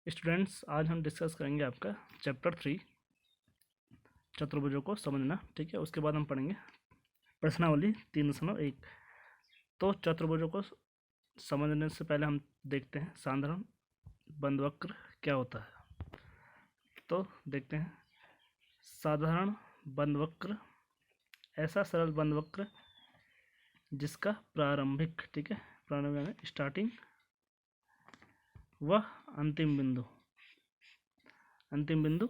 Students, आज हम discuss करेंगे आपका चैप्टर 3 चतुर्भुजों को समझना। ठीक है, उसके बाद हम पढ़ेंगे प्रश्नावली 3.1। तो चतुर्भुजों को समझने से पहले हम देखते हैं साधारण बंधवक्र क्या होता है। तो देखते हैं साधारण बंधवक्र ऐसा सरल बंधवक्र जिसका प्रारंभिक, ठीक है, प्रारंभिक यानी स्टार्टिंग वह अंतिम बिंदु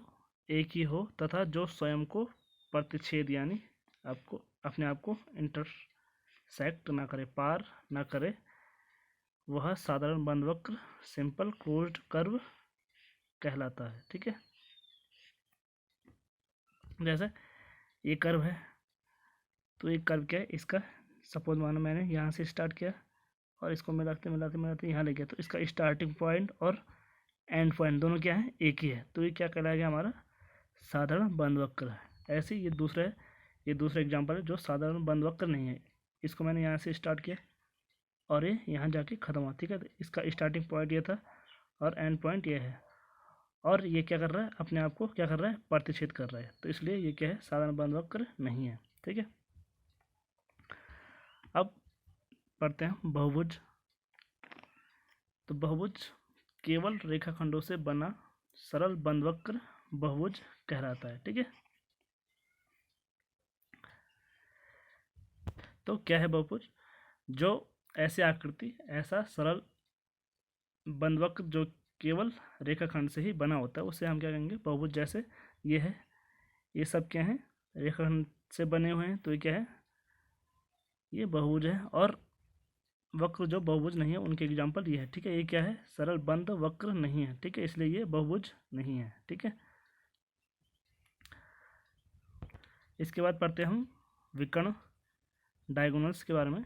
एक ही हो तथा जो स्वयं को प्रतिच्छेद यानी आपको अपने आप को इंटरसेक्ट ना करे, पार ना करे, वह साधारण बंधवक्र सिंपल क्लोज्ड कर्व कहलाता है। ठीक है, जैसे ये कर्व है, तो ये कर्व क्या है, इसका सपोज मानो मैंने यहाँ से स्टार्ट किया और इसको मिलाते यहाँ ले गया, तो इसका स्टार्टिंग पॉइंट और एंड पॉइंट दोनों क्या है, एक ही है, तो ये क्या कहलाएगा, हमारा साधारण बंधवक्र है। ऐसे ये दूसरा एग्जांपल है जो साधारण बंधवक्र नहीं है। इसको मैंने यहाँ से स्टार्ट किया और ये यहाँ जाके खत्म हुआ। ठीक है, तो इसका स्टार्टिंग पॉइंट ये था और एंड पॉइंट ये है, और ये क्या कर रहा है, अपने आप को क्या कर रहा है, प्रतिच्छेद कर रहा है, तो इसलिए ये क्या है, साधारण बंधवक्र नहीं है। ठीक है, अब पढ़ते हैं बहुभुज। तो बहुभुज केवल रेखाखंडों से बना सरल बंधवक्र बहुभुज कहलाता है। ठीक है, तो क्या है बहुभुज? जो ऐसे आकृति, ऐसा सरल बंधवक्र जो केवल रेखाखंड से ही बना होता है, उसे हम क्या कहेंगे, बहुभुज। जैसे ये है, ये सब क्या है, रेखाखंड से बने हुए हैं, तो ये क्या है, ये बहुभुज है। और वक्र जो बहुभुज नहीं है उनके एग्जाम्पल ये है। ठीक है, ये क्या है, सरल बंध वक्र नहीं है। ठीक है, इसलिए ये बहुभुज नहीं है। ठीक है, इसके बाद पढ़ते हैं हम विकर्ण डायगोनल्स के बारे में।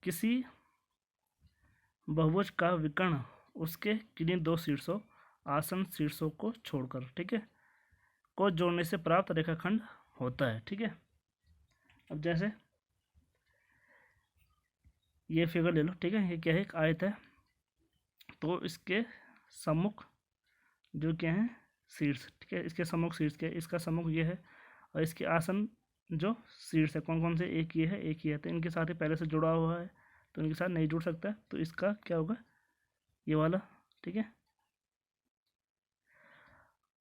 किसी बहुभुज का विकर्ण उसके किन्हीं दो शीर्षों, आसन शीर्षों को छोड़कर, ठीक है, को जोड़ने से प्राप्त रेखाखंड होता है। ठीक है, अब जैसे ये फिगर ले लो। ठीक है, ये क्या है, एक आयत है, तो इसके सम्मुख जो क्या है, शीर्ष, ठीक है, इसके सम्मुख शीर्ष के, इसका सम्मुख ये है, और इसके आसन जो शीर्ष है, कौन कौन से, एक ये है, एक ये है, तो इनके साथ ही पहले से जुड़ा हुआ है, तो इनके साथ नहीं जुड़ सकता, तो इसका क्या होगा, ये वाला। ठीक है,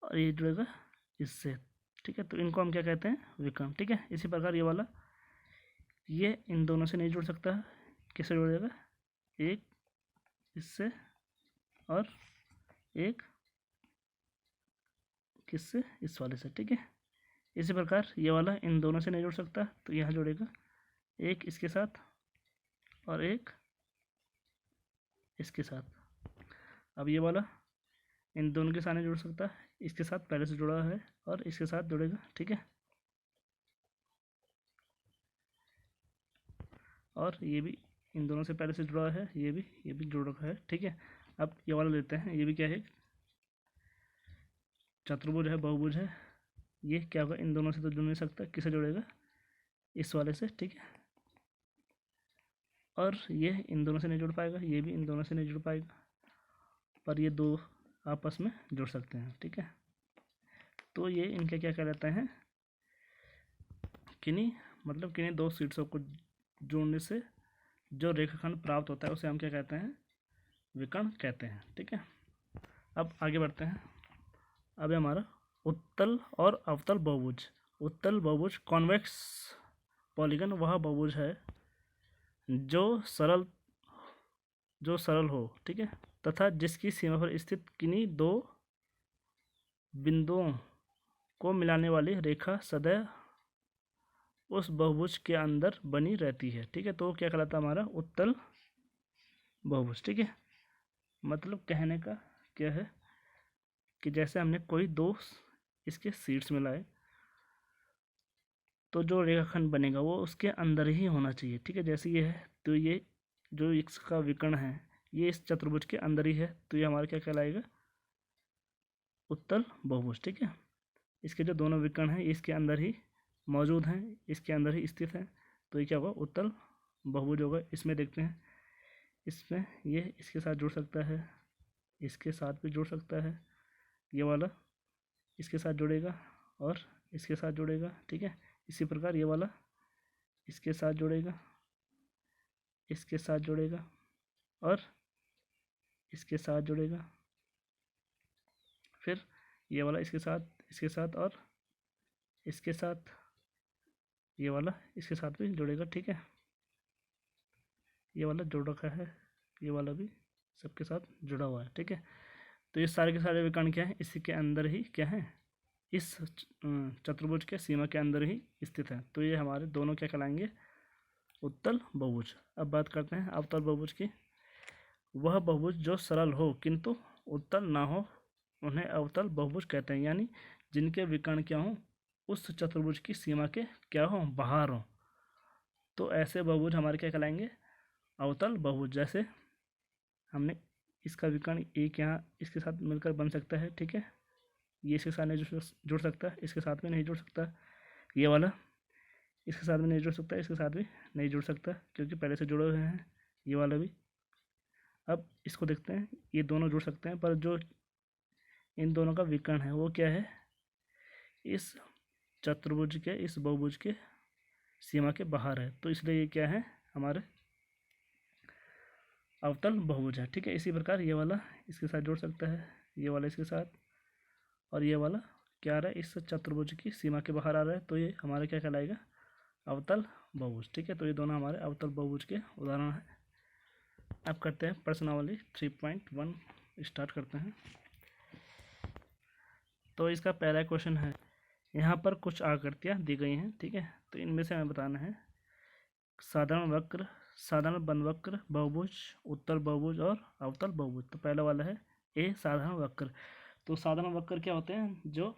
और ये जुड़ेगा इससे। ठीक है, तो इनको हम क्या कहते हैं, विकर्ण। ठीक है, इसी प्रकार ये वाला, ये इन दोनों से नहीं जुड़ सकता है, किससे जुड़ेगा, एक इससे और एक किससे, इस वाले से। ठीक है, इसी प्रकार ये वाला इन दोनों से नहीं जुड़ सकता, तो यहाँ जुड़ेगा एक इसके साथ और एक इसके साथ। अब ये वाला इन दोनों के साथ नहीं जुड़ सकता, इसके साथ पहले से जुड़ा है और इसके साथ जुड़ेगा। ठीक है, और ये भी इन दोनों से पहले से जुड़ा है, ये भी जुड़ रखा है। ठीक है, अब ये वाला लेते हैं, ये भी क्या है, चतुर्भुज है, बहुभुज है। ये क्या होगा, इन दोनों से तो जुड़ नहीं सकता, किसे जुड़ेगा, इस वाले से। ठीक है, और ये इन दोनों से नहीं जुड़ पाएगा, ये भी इन दोनों से नहीं जुड़ पाएगा, पर ये दो आपस में जुड़ सकते हैं। ठीक है, तो ये इनके क्या कहलाते हैं, किन्हीं दो शीर्षों को जोड़ने से जो रेखाखंड प्राप्त होता है उसे हम क्या कहते हैं, विकर्ण कहते हैं। ठीक है, अब आगे बढ़ते हैं। अब हमारा उत्तल और अवतल बहुभुज। उत्तल बहुभुज कॉन्वेक्स पॉलीगन वह बहुभुज है जो सरल हो, ठीक है, तथा जिसकी सीमा पर स्थित किन्हीं दो बिंदुओं को मिलाने वाली रेखा सदैव उस बहुभुज के अंदर बनी रहती है। ठीक है, तो क्या कहलाता है, हमारा उत्तल बहुभुज। ठीक है, मतलब कहने का क्या है कि जैसे हमने कोई दो इसके शीर्ष मिलाए, तो जो रेखाखंड बनेगा वो उसके अंदर ही होना चाहिए। ठीक है, जैसे ये है, तो ये जो इसका विकर्ण है ये इस चतुर्भुज के अंदर ही है, तो ये हमारा क्या कहलाएगा, उत्तल बहुभुज। ठीक है, इसके जो दोनों विकर्ण हैं इसके अंदर ही मौजूद हैं, इसके अंदर ही स्थित हैं, तो ये क्या होगा, उत्तल बहुभुज होगा। इसमें देखते हैं, इसमें ये इसके साथ जुड़ सकता है, इसके साथ भी जुड़ सकता है, ये वाला इसके साथ जुड़ेगा और इसके साथ जुड़ेगा, ठीक है। इसी प्रकार ये वाला इसके साथ जुड़ेगा, इसके साथ जुड़ेगा और इसके साथ जुड़ेगा, फिर ये वाला इसके साथ और इसके साथ, ये वाला इसके साथ भी जुड़ेगा, ठीक है। ये वाला जुड़ रखा है, ये वाला भी सबके साथ जुड़ा हुआ है, ठीक है। तो ये सारे के सारे विकर्ण क्या है, इसी के अंदर ही क्या है, इस चतुर्भुज के सीमा के अंदर ही स्थित है। तो ये हमारे दोनों क्या कहलाएंगे, उत्तल बहुभुज। अब बात करते हैं अवतल बहुभुज की। वह बहुभुज जो सरल हो किंतु उत्तल ना हो उन्हें अवतल बहुभुज कहते हैं, यानी जिनके विकर्ण क्या हो, उस चतुर्भुज की सीमा के क्या हो, बाहर हो। तो ऐसे बहुभुज हमारे क्या कहलाएंगे, अवतल बहुभुज। जैसे हमने इसका विकर्ण एक यहाँ इसके साथ मिलकर बन सकता है, ठीक है। ये इसके साथ नहीं जुड़ सकता, इसके साथ भी नहीं जुड़ सकता, ये वाला इसके साथ भी नहीं जुड़ सकता, इसके साथ भी नहीं जुड़ सकता क्योंकि पहले से जुड़े हुए हैं, ये वाला भी। अब इसको देखते हैं, ये दोनों जुड़ सकते हैं पर जो इन दोनों का विकर्ण है वो क्या है, इस चतुर्भुज के, इस बहुभुज के सीमा के बाहर है। तो इसलिए ये क्या है, हमारे अवतल बहुभुज है, ठीक है। इसी प्रकार ये वाला इसके साथ जुड़ सकता है, ये वाला इसके साथ, और ये वाला क्या आ रहा है, इस चतुर्भुज की सीमा के बाहर आ रहा है। तो ये हमारा क्या कहलाएगा, अवतल बहुभुज, ठीक है। तो ये दोनों हमारे अवतल बहुभुज के उदाहरण हैं। अब करते हैं प्रश्नावली 3.1 स्टार्ट करते हैं। तो इसका पहला क्वेश्चन है, यहाँ पर कुछ आकृतियाँ दी गई हैं, ठीक है। तो इनमें से हमें बताना है साधारण वक्र, साधारण बंद वक्र, बहुभुज, उत्तल बहुभुज और अवतल बहुभुज। तो पहला वाला है ए, साधारण वक्र। तो साधारण वक्र क्या होते हैं, जो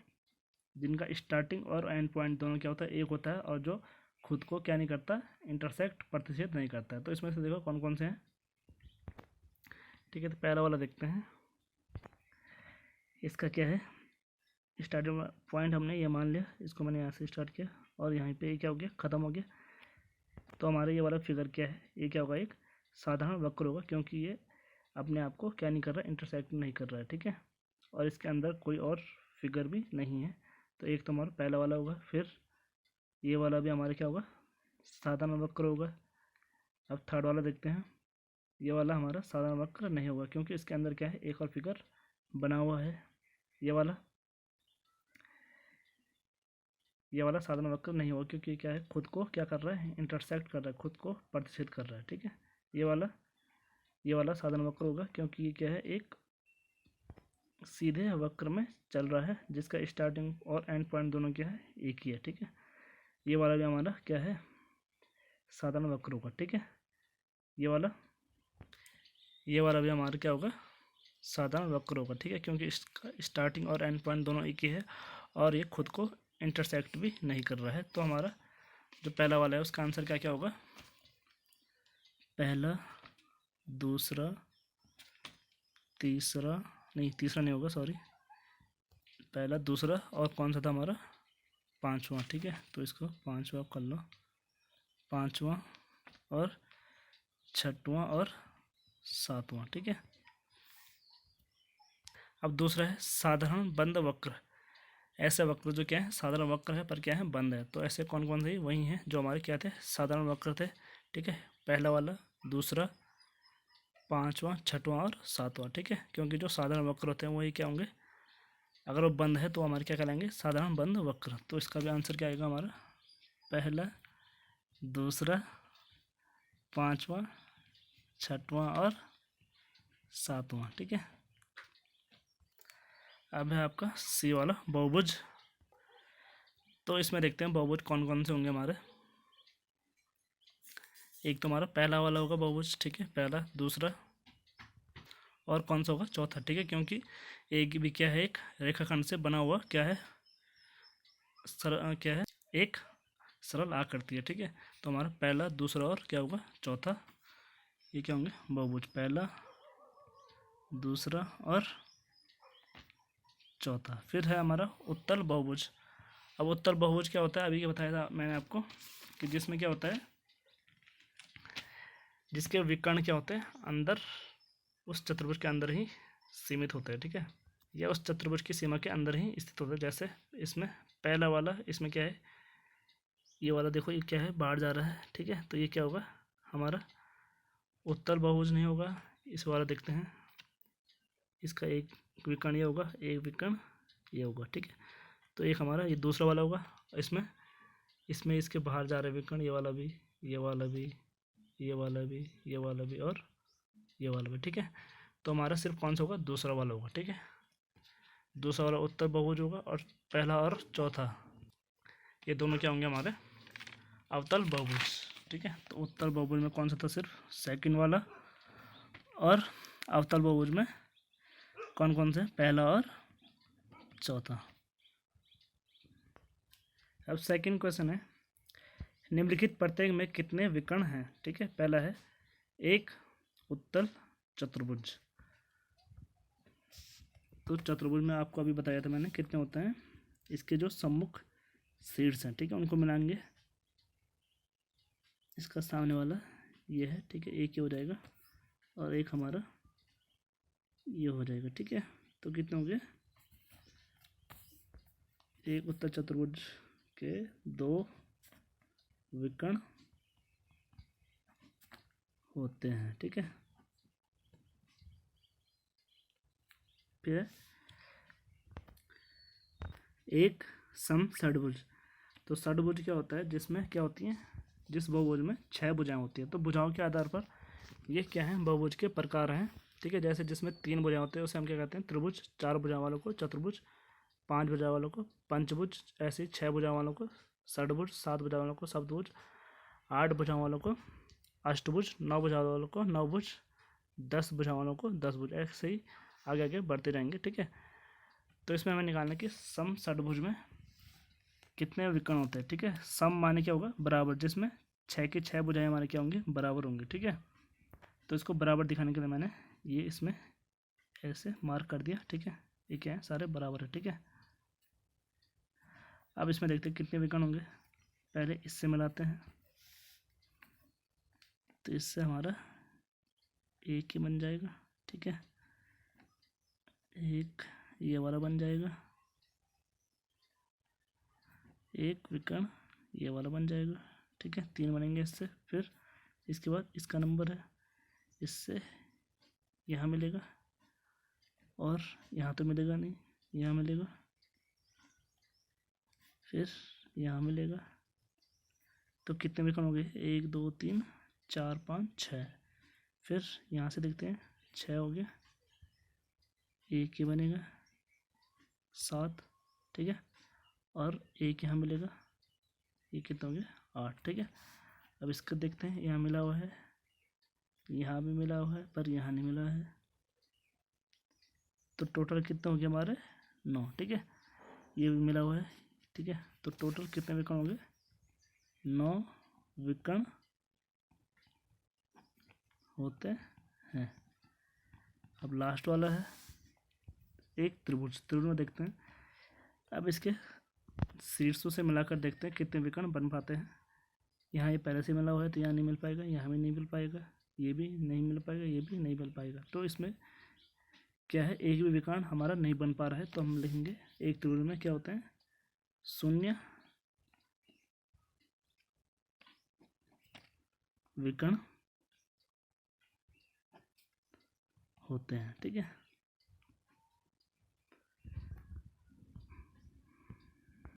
जिनका स्टार्टिंग और एंड पॉइंट दोनों क्या होता है, एक होता है, और जो खुद को क्या नहीं करता, इंटरसेक्ट, प्रतिच्छेद नहीं करता है। तो इसमें से देखो कौन कौन से हैं, ठीक है। तो पहला वाला देखते हैं, इसका क्या है, स्टार्टिंग पॉइंट हमने ये मान लिया, इसको मैंने यहाँ से स्टार्ट किया और यहाँ पे क्या हो गया, ख़त्म हो गया। तो हमारे ये वाला फिगर क्या है, ये क्या होगा, एक साधारण वक्र होगा क्योंकि ये अपने आप को क्या नहीं कर रहा, इंटरसेक्ट नहीं कर रहा है, ठीक है। और इसके अंदर कोई और फिगर भी नहीं है। तो एक तो हमारा पहला वाला होगा, फिर ये वाला भी हमारे क्या होगा, साधारण वक्र होगा। अब थर्ड वाला देखते हैं, ये वाला हमारा साधारण वक्र नहीं होगा क्योंकि इसके अंदर क्या है, एक और फिगर बना हुआ है। ये वाला साधारण वक्र नहीं होगा क्योंकि क्या है, खुद को क्या कर रहा है, इंटरसेक्ट कर रहा है, खुद को प्रतिच्छेद कर रहा है, ठीक है। ये वाला साधारण वक्र होगा क्योंकि ये क्या है, एक सीधे वक्र में चल रहा है जिसका स्टार्टिंग और एंड पॉइंट दोनों क्या है, एक ही है, ठीक है। ये वाला भी हमारा क्या है, साधारण वक्र होगा, ठीक है। ये वाला भी हमारा क्या होगा, साधारण वक्र होगा, ठीक है, क्योंकि इसका स्टार्टिंग और एंड पॉइंट दोनों एक ही है और ये खुद को इंटरसेक्ट भी नहीं कर रहा है। तो हमारा जो पहला वाला है उसका आंसर क्या क्या होगा, पहला, दूसरा, तीसरा नहीं होगा, सॉरी, पहला, दूसरा और कौन सा था हमारा, पांचवा, ठीक है। तो इसको पांचवा कर लो, पांचवा और छठवां और सातवां, ठीक है। अब दूसरा है साधारण बंद वक्र। ऐसे वक्र जो क्या है, साधारण वक्र है पर क्या है, बंद है। तो ऐसे कौन कौन से, वही हैं जो हमारे क्या थे, साधारण वक्र थे, ठीक है। पहला वाला, दूसरा, पांचवा, छठवां और सातवां, ठीक है। क्योंकि जो साधारण वक्र होते हैं वही क्या होंगे, अगर वो बंद है तो हमारे क्या कहलाएंगे, साधारण बंद वक्र। तो इसका भी आंसर क्या आएगा हमारा, पहला, दूसरा, पांचवा, छठवां और सातवां, ठीक है। अब है आपका सी वाला बहुभुज। तो इसमें देखते हैं बहुभुज कौन कौन से होंगे हमारे। एक तो हमारा पहला वाला होगा बहुभुज, ठीक है, पहला, दूसरा और कौन सा होगा, चौथा, ठीक है। क्योंकि एक भी क्या है, एक रेखाखंड से बना हुआ क्या है, क्या है, एक सरल आकृति है, ठीक है। तो हमारा पहला, दूसरा और क्या होगा, चौथा, ये क्या होंगे, बहुभुज, पहला, दूसरा और चौथा। फिर है हमारा उत्तल बहुभुज। अब उत्तल बहुभुज क्या होता है, अभी क्या बताया था मैंने आपको कि जिसमें क्या होता है, जिसके विकर्ण क्या होते हैं, अंदर उस चतुर्भुज के अंदर ही सीमित होते हैं, ठीक है, या उस चतुर्भुज की सीमा के अंदर ही स्थित होते हैं। जैसे इसमें पहला वाला, इसमें क्या है, ये वाला देखो, ये क्या है, बाहर जा रहा है, ठीक है, तो ये क्या होगा हमारा उत्तल बहुभुज नहीं होगा। इस वाला देखते हैं, इसका एक विकर्ण ये होगा, एक विकर्ण ये होगा, ठीक है, तो एक हमारा ये दूसरा वाला होगा। इसमें इसमें इसके बाहर जा रहे विकर्ण, ये वाला भी, ये वाला भी, ये वाला भी, ये वाला भी और ये वाला भी, ठीक है, तो हमारा सिर्फ कौन सा होगा, दूसरा वाला होगा, ठीक है, दूसरा वाला उत्तर बहुभुज होगा। और पहला और चौथा ये दोनों क्या होंगे हमारे अवतल बहुभुज, ठीक है, तो उत्तल बहुभुज में कौन सा था, सिर्फ सेकंड वाला, और अवतल बहुभुज में कौन कौन से, पहला और चौथा। अब सेकंड क्वेश्चन है, निम्नलिखित प्रत्येक में कितने विकर्ण हैं, ठीक है, पहला है एक उत्तल चतुर्भुज। तो चतुर्भुज में आपको अभी बताया था मैंने कितने होते हैं, इसके जो सम्मुख शीर्ष हैं, ठीक है, उनको मिलाएंगे, इसका सामने वाला ये है, ठीक है, एक ये हो जाएगा और एक हमारा ये हो जाएगा, ठीक है, तो कितने हो गए, एक उत्तल चतुर्भुज के दो विकर्ण होते हैं, ठीक है। फिर एक सम षडभुज, तो षडभुज क्या होता है, जिसमें क्या होती है, जिस बहुभुज में 6 भुजाएं होती है। तो भुजाओं के आधार पर ये क्या है, बहुभुज के प्रकार हैं, ठीक है, जैसे जिसमें 3 भुजाएं होते हैं उसे हम क्या कहते हैं, त्रिभुज, 4 भुजाओं वालों को चतुर्भुज, 5 भुजाओं वालों को पंचभुज, ऐसे ही 6 भुजाओं वालों को षडभुज, 7 भुजाओं वालों को सप्तभुज, 8 भुजाओं वालों को अष्टभुज, 9 भुजाओं वालों को नवभुज, 10 भुजाओं वालों को 10 भुज, ऐसे ही आगे आगे बढ़ते जाएंगे, ठीक है। तो इसमें हमें निकालना है कि सम षडभुज में कितने विकर्ण होते हैं, ठीक है, सम माने क्या होगा, बराबर, जिसमें 6 की 6 भुजाएं हमारे क्या होंगी, बराबर होंगी, ठीक है। तो इसको बराबर दिखाने के लिए मैंने ये इसमें ऐसे मार्क कर दिया, ठीक है, ये क्या है, सारे बराबर है, ठीक है। अब इसमें देखते हैं कितने विकर्ण होंगे, पहले इससे मिलाते हैं, तो इससे हमारा एक ही बन जाएगा, ठीक है, एक ये वाला बन जाएगा, एक विकर्ण ये वाला बन जाएगा, ठीक है, 3 बनेंगे इससे। फिर इसके बाद इसका नंबर है, इससे यहाँ मिलेगा और यहाँ तो मिलेगा नहीं, यहाँ मिलेगा, फिर यहाँ मिलेगा, तो कितने विकर्ण हो गए, 1 2 3 4 5 6। फिर यहाँ से देखते हैं 6 हो गया, एक ही बनेगा 7, ठीक है, और एक यहाँ मिलेगा, ये कितना हो गया 8, ठीक है। अब इसका देखते हैं, यहाँ मिला हुआ है, यहाँ भी मिला हुआ है, पर यहाँ नहीं मिला है, तो टोटल कितना हो गया हमारे 9, ठीक है, ये भी मिला हुआ है, ठीक है, तो टोटल कितने विकर्ण हो गए, 9 विकर्ण होते हैं। अब लास्ट वाला है एक त्रिभुज, त्रिभुज में देखते हैं, अब इसके शीर्षों से मिलाकर देखते हैं कितने विकर्ण बन पाते हैं। यहाँ ये पहले से मिला हुआ है तो यहाँ नहीं मिल पाएगा, यहाँ भी नहीं मिल पाएगा, ये भी नहीं मिल पाएगा, ये भी नहीं मिल पाएगा, तो इसमें क्या है, एक भी विकर्ण हमारा नहीं बन पा रहा है, तो हम लिखेंगे एक त्रिभुज में क्या होते हैं, 0 विकर्ण होते हैं, ठीक है।